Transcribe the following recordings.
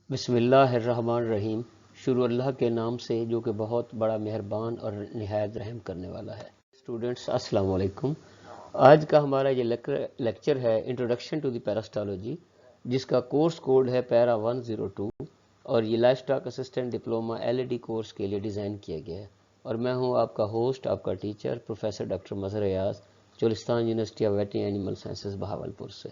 بسم اللہ الرحمن الرحیم۔ شروع اللہ کے نام سے جو کہ بہت بڑا مہربان اور نہایت رحم کرنے والا ہے۔ اسٹوڈنٹس السلام علیکم۔ آج کا ہمارا یہ لیکچر ہے انٹروڈکشن ٹو دی پیراسٹالوجی، جس کا کورس کوڈ ہے پیرا 102، اور یہ life stock assistant diploma LAD course کے لیے ڈیزائن کیا گیا ہے، اور میں ہوں آپ کا ہوسٹ، آپ کا teacher professor doctor Mazhar Ayaz, Cholistan university of veterinary animal sciences Bahawalpur سے۔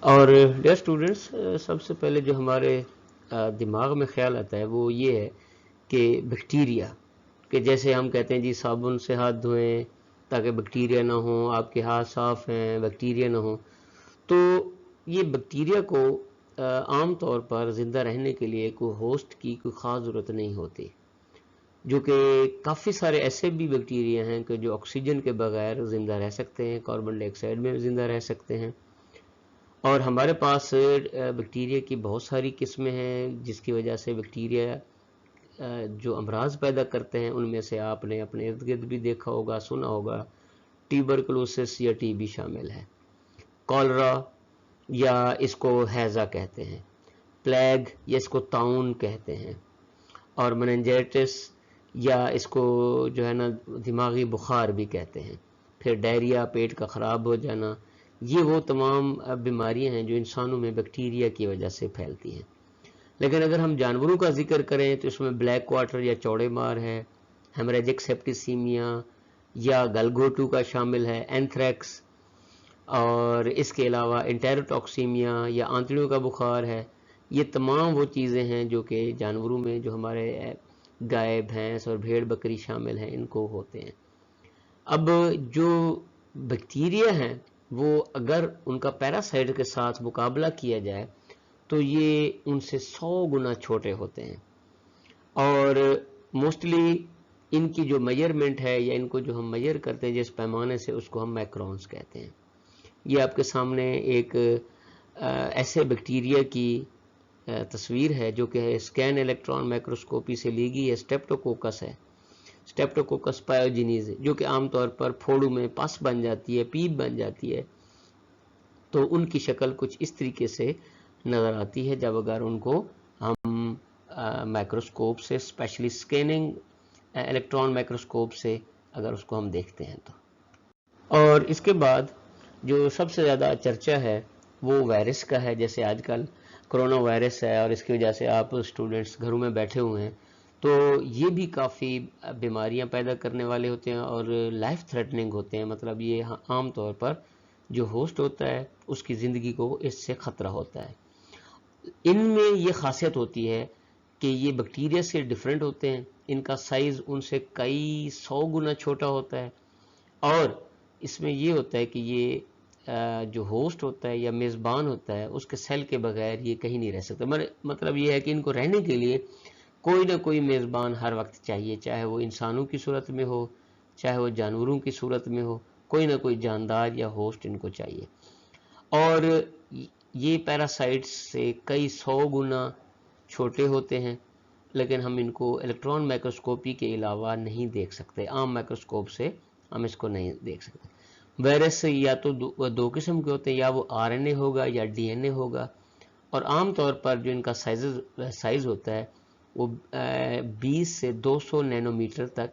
اور ڈیئر اسٹوڈنٹس، سب سے پہلے جو ہمارے دماغ میں خیال آتا ہے وہ یہ ہے کہ بیکٹیریا، کہ جیسے ہم کہتے ہیں جی صابن سے ہاتھ دھوئیں تاکہ بیکٹیریا نہ ہوں، آپ کے ہاتھ صاف ہیں بیکٹیریا نہ ہوں. تو یہ بیکٹیریا کو عام طور پر زندہ رہنے کے لیے کوئی ہوسٹ کی کوئی خاص ضرورت نہیں ہوتی، جو کہ کافی سارے ایسے بھی بیکٹیریا ہیں کہ جو آکسیجن کے بغیر زندہ رہ سکتے ہیں، کاربن ڈائی آکسائڈ میں زندہ رہ سکتے ہیں. اور ہمارے پاس بیکٹیریا کی بہت ساری قسمیں ہیں جس کی وجہ سے بیکٹیریا جو امراض پیدا کرتے ہیں ان میں سے آپ نے اپنے ارد گرد بھی دیکھا ہوگا، سنا ہوگا. ٹیوبرکلوسس یا ٹی بی شامل ہے، کالرا یا اس کو ہیضہ کہتے ہیں، پلیگ یا اس کو طاعون کہتے ہیں، اور مننجائٹس یا اس کو جو ہے نا دماغی بخار بھی کہتے ہیں. پھر ڈائریا، پیٹ کا خراب ہو جانا، یہ وہ تمام بیماریاں ہیں جو انسانوں میں بیکٹیریا کی وجہ سے پھیلتی ہیں. لیکن اگر ہم جانوروں کا ذکر کریں تو اس میں بلیک واٹر یا چوڑے مار ہے، ہیمریجک سیپٹیسیمیا یا گلگوٹو کا شامل ہے، اینتھریکس، اور اس کے علاوہ انٹیروٹاکسیمیا یا آنتڑیوں کا بخار ہے. یہ تمام وہ چیزیں ہیں جو کہ جانوروں میں جو ہمارے گائے، بھینس اور بھیڑ بکری شامل ہیں ان کو ہوتے ہیں. اب جو بیکٹیریا ہیں وہ اگر ان کا پیراسائٹ کے ساتھ مقابلہ کیا جائے تو یہ ان سے 100 گنا چھوٹے ہوتے ہیں، اور موسٹلی ان کی جو میجرمنٹ ہے یا ان کو جو ہم میجر کرتے ہیں جس پیمانے سے اس کو ہم مائکرونز کہتے ہیں. یہ آپ کے سامنے ایک ایسے بیکٹیریا کی تصویر ہے جو کہ اسکین الیکٹران مائکروسکوپی سے لی گئی ہے. اسٹیپٹوکوکس ہے، اسٹیپٹوکوکس پائیوجینیز، جو کہ عام طور پر پھوڑوں میں پس بن جاتی ہے، پیپ بن جاتی ہے. تو ان کی شکل کچھ اس طریقے سے نظر آتی ہے جب اگر ان کو ہم مائکروسکوپ سے، اسپیشلی اسکیننگ الیکٹران مائکروسکوپ سے اگر اس کو ہم دیکھتے ہیں تو. اور اس کے بعد جو سب سے زیادہ چرچا ہے وہ وائرس کا ہے. جیسے آج کل کرونا وائرس ہے اور اس کی وجہ سے آپ اسٹوڈنٹس گھروں میں بیٹھے ہوئے ہیں، تو یہ بھی کافی بیماریاں پیدا کرنے والے ہوتے ہیں اور لائف تھریٹننگ ہوتے ہیں. مطلب یہ عام طور پر جو ہوسٹ ہوتا ہے اس کی زندگی کو اس سے خطرہ ہوتا ہے. ان میں یہ خاصیت ہوتی ہے کہ یہ بیکٹیریا سے ڈیفرنٹ ہوتے ہیں، ان کا سائز ان سے کئی 100 گنا چھوٹا ہوتا ہے، اور اس میں یہ ہوتا ہے کہ یہ جو ہوسٹ ہوتا ہے یا میزبان ہوتا ہے اس کے سیل کے بغیر یہ کہیں نہیں رہ سکتا. مطلب یہ ہے کہ ان کو رہنے کے لیے کوئی نہ کوئی میزبان ہر وقت چاہیے، چاہے وہ انسانوں کی صورت میں ہو، چاہے وہ جانوروں کی صورت میں ہو، کوئی نہ کوئی جاندار یا ہوسٹ ان کو چاہیے. اور یہ پیراسائٹس سے کئی 100 گنا چھوٹے ہوتے ہیں، لیکن ہم ان کو الیکٹران مائکروسکوپی کے علاوہ نہیں دیکھ سکتے، عام مائکروسکوپ سے ہم اس کو نہیں دیکھ سکتے. وائرس یا تو دو قسم کے ہوتے ہیں، یا وہ آر این اے ہوگا یا ڈی این اے ہوگا، اور عام طور پر جو ان کا سائز ہوتا ہے وہ 20 سے 200 نینو میٹر تک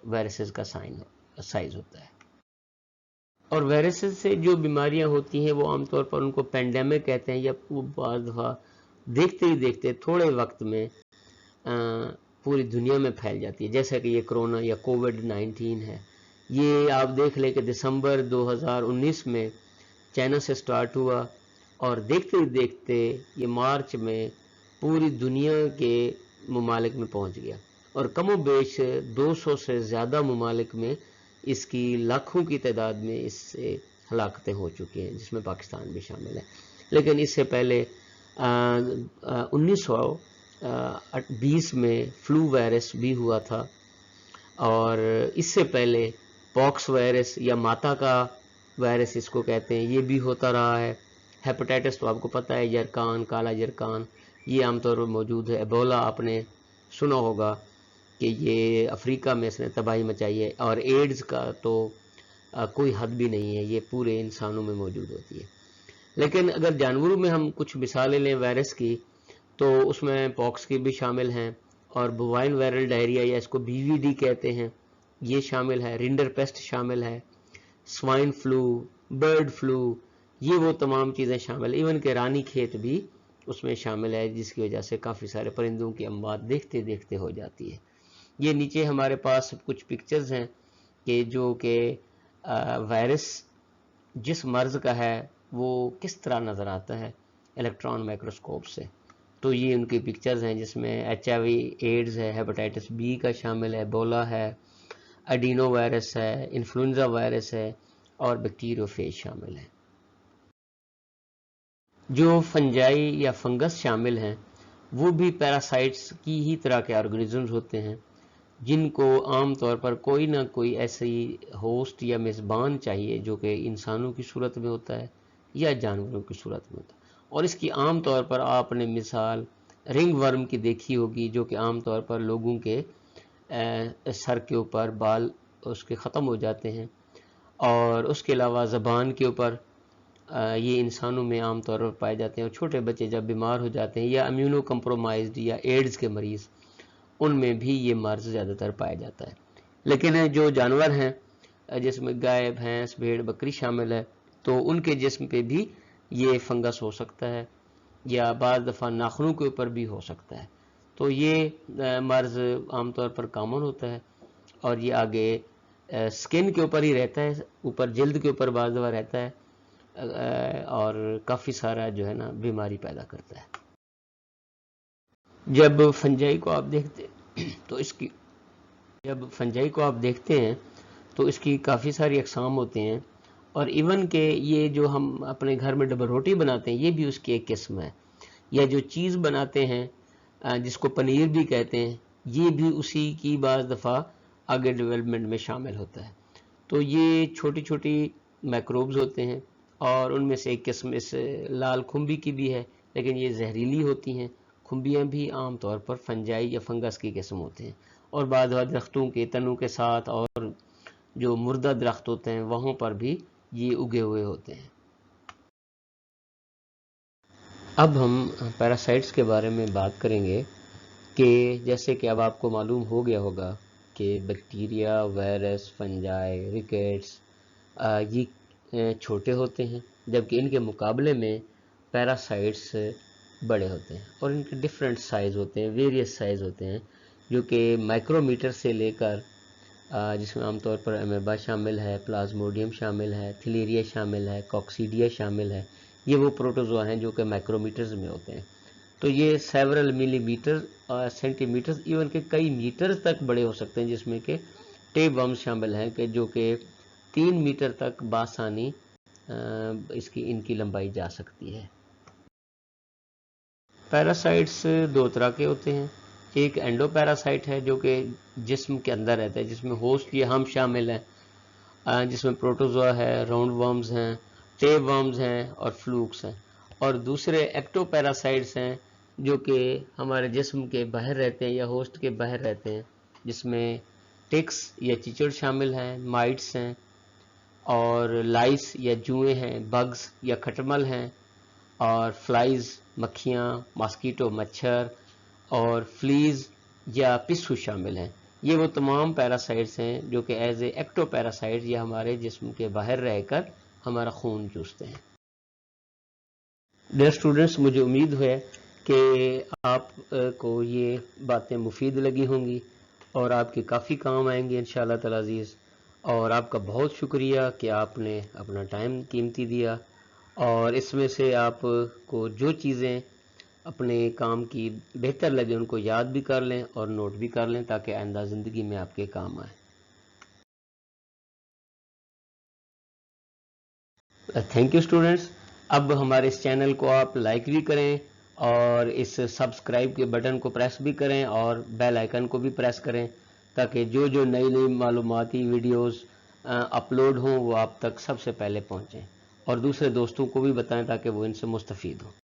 وائرسز کا سائز ہوتا ہے. اور وائرسز سے جو بیماریاں ہوتی ہیں وہ عام طور پر ان کو پینڈیمک کہتے ہیں، یا وہ بعض دفعہ دیکھتے ہی دیکھتے تھوڑے وقت میں پوری دنیا میں پھیل جاتی ہے. جیسا کہ یہ کرونا یا کووڈ-19 ہے، یہ آپ دیکھ لیں کہ دسمبر 2019 میں چائنا سے سٹارٹ ہوا اور دیکھتے ہی دیکھتے یہ مارچ میں پوری دنیا کے ممالک میں پہنچ گیا، اور کم و بیش 200 سے زیادہ ممالک میں اس کی لاکھوں کی تعداد میں اس سے ہلاکتیں ہو چکی ہیں، جس میں پاکستان بھی شامل ہے. لیکن اس سے پہلے 1920 میں فلو وائرس بھی ہوا تھا، اور اس سے پہلے پاکس وائرس یا ماتا کا وائرس اس کو کہتے ہیں، یہ بھی ہوتا رہا ہے. ہیپاٹائٹس تو آپ کو پتہ ہے، یرکان، کالا یرکان، یہ عام طور پر موجود ہے. ایبولا آپ نے سنا ہوگا کہ یہ افریقہ میں اس نے تباہی مچائی ہے، اور ایڈز کا تو کوئی حد بھی نہیں ہے، یہ پورے انسانوں میں موجود ہوتی ہے. لیکن اگر جانوروں میں ہم کچھ مثالیں لیں وائرس کی، تو اس میں پاکس کی بھی شامل ہیں، اور بوائن وائرل ڈائریا یا اس کو بی وی ڈی کہتے ہیں یہ شامل ہے، رینڈر پیسٹ شامل ہے، سوائن فلو، برڈ فلو، یہ وہ تمام چیزیں شامل ہیں. ایون کہ رانی کھیت بھی اس میں شامل ہے، جس کی وجہ سے کافی سارے پرندوں کی اموات دیکھتے دیکھتے ہو جاتی ہے. یہ نیچے ہمارے پاس کچھ پکچرز ہیں کہ جو کہ وائرس جس مرض کا ہے وہ کس طرح نظر آتا ہے الیکٹران مائکروسکوپ سے. تو یہ ان کی پکچرز ہیں جس میں HIV ایڈز ہے، ہیپاٹائٹس B کا شامل ہے، ایبولا ہے، ایڈینو وائرس ہے، انفلوئنزا وائرس ہے اور بیکٹیریوفیج شامل ہے۔ جو فنجائی یا فنگس شامل ہیں وہ بھی پیراسائٹس کی ہی طرح کے آرگنزمز ہوتے ہیں جن کو عام طور پر کوئی نہ کوئی ایسی ہوسٹ یا میزبان چاہیے جو کہ انسانوں کی صورت میں ہوتا ہے یا جانوروں کی صورت میں ہوتا ہے۔ اور اس کی عام طور پر آپ نے مثال رنگ ورم کی دیکھی ہوگی، جو کہ عام طور پر لوگوں کے سر کے اوپر بال اس کے ختم ہو جاتے ہیں، اور اس کے علاوہ زبان کے اوپر یہ انسانوں میں عام طور پر پائے جاتے ہیں، اور چھوٹے بچے جب بیمار ہو جاتے ہیں یا امیونو کمپرومائزڈ یا ایڈز کے مریض، ان میں بھی یہ مرض زیادہ تر پایا جاتا ہے۔ لیکن جو جانور ہیں جس میں گائے، بھینس، بھیڑ، بکری شامل ہے، تو ان کے جسم پہ بھی یہ فنگس ہو سکتا ہے یا بعض دفعہ ناخنوں کے اوپر بھی ہو سکتا ہے۔ تو یہ مرض عام طور پر کامن ہوتا ہے، اور یہ آگے سکن کے اوپر ہی رہتا ہے، اوپر جلد کے اوپر بعض دفعہ رہتا ہے، اور کافی سارا جو ہے نا بیماری پیدا کرتا ہے۔ جب فنجائی کو آپ دیکھتے ہیں تو اس کی کافی ساری اقسام ہوتے ہیں، اور ایون کہ یہ جو ہم اپنے گھر میں ڈبل روٹی بناتے ہیں یہ بھی اس کی ایک قسم ہے، یا جو چیز بناتے ہیں جس کو پنیر بھی کہتے ہیں، یہ بھی اسی کی بعض دفعہ آگے ڈیولپمنٹ میں شامل ہوتا ہے۔ تو یہ چھوٹی چھوٹی میکروبز ہوتے ہیں، اور ان میں سے ایک قسم اس لال کھمبی کی بھی ہے، لیکن یہ زہریلی ہوتی ہیں۔ کھمبیاں بھی عام طور پر فنجائی یا فنگس کی قسم ہوتے ہیں، اور بعض درختوں کے تنوں کے ساتھ اور جو مردہ درخت ہوتے ہیں وہاں پر بھی یہ اگے ہوئے ہوتے ہیں۔ اب ہم پیراسائٹس کے بارے میں بات کریں گے کہ جیسے کہ اب آپ کو معلوم ہو گیا ہوگا کہ بیکٹیریا، وائرس، فنجائی، ریکیٹس یہ چھوٹے ہوتے ہیں، جبکہ ان کے مقابلے میں پیراسائٹس بڑے ہوتے ہیں، اور ان کے ڈفرینٹ سائز ہوتے ہیں، ویریس سائز ہوتے ہیں، جو کہ مائکرو میٹر سے لے کر جس میں عام طور پر امیبا شامل ہے، پلازموڈیم شامل ہے، تھلیریا شامل ہے، کوکسیڈیا شامل ہے، یہ وہ پروٹوزوا ہیں جو کہ مائکرو میٹرز میں ہوتے ہیں۔ تو یہ سیورل ملی میٹر، سینٹی میٹر، ایون کہ کئی میٹر تک بڑے ہو سکتے ہیں، جس میں کہ ٹیپ ورمز شامل ہیں کہ جو کہ 3 میٹر تک بآسانی ان کی لمبائی جا سکتی ہے۔ پیراسائٹس دو طرح کے ہوتے ہیں، ایک اینڈو پیراسائٹ ہے جو کہ جسم کے اندر رہتا ہے، جس میں ہوسٹ یا ہم شامل ہیں، جس میں پروٹوزوا ہے، راؤنڈ ورمز ہیں، ٹیپ ورمز ہیں اور فلوکس ہیں، اور دوسرے ایکٹو پیراسائٹس ہیں جو کہ ہمارے جسم کے باہر رہتے ہیں یا ہوسٹ کے باہر رہتے ہیں، جس میں ٹکس یا چیچڑ شامل ہیں، مائٹس ہیں، اور لائس یا جوئیں ہیں، بگز یا کھٹمل ہیں، اور فلائز مکھیاں، ماسکیٹو مچھر، اور فلیز یا پسو شامل ہیں۔ یہ وہ تمام پیراسائٹس ہیں جو کہ ایز اے ایکٹو پیراسائٹ یا ہمارے جسم کے باہر رہ کر ہمارا خون چوستے ہیں۔ ڈیئر اسٹوڈنٹس، مجھے امید ہے کہ آپ کو یہ باتیں مفید لگی ہوں گی اور آپ کے کافی کام آئیں گے انشاءاللہ تعالی عزیز، اور آپ کا بہت شکریہ کہ آپ نے اپنا ٹائم قیمتی دیا، اور اس میں سے آپ کو جو چیزیں اپنے کام کی بہتر لگے ان کو یاد بھی کر لیں اور نوٹ بھی کر لیں تاکہ آئندہ زندگی میں آپ کے کام آئیں۔ Thank you students. اب ہمارے اس چینل کو آپ لائک بھی کریں اور اس سبسکرائب کے بٹن کو پریس بھی کریں اور بیل آئیکن کو بھی پریس کریں تاکہ جو جو نئی نئی معلوماتی ویڈیوز اپلوڈ ہوں وہ آپ تک سب سے پہلے پہنچیں، اور دوسرے دوستوں کو بھی بتائیں تاکہ وہ ان سے مستفید ہوں۔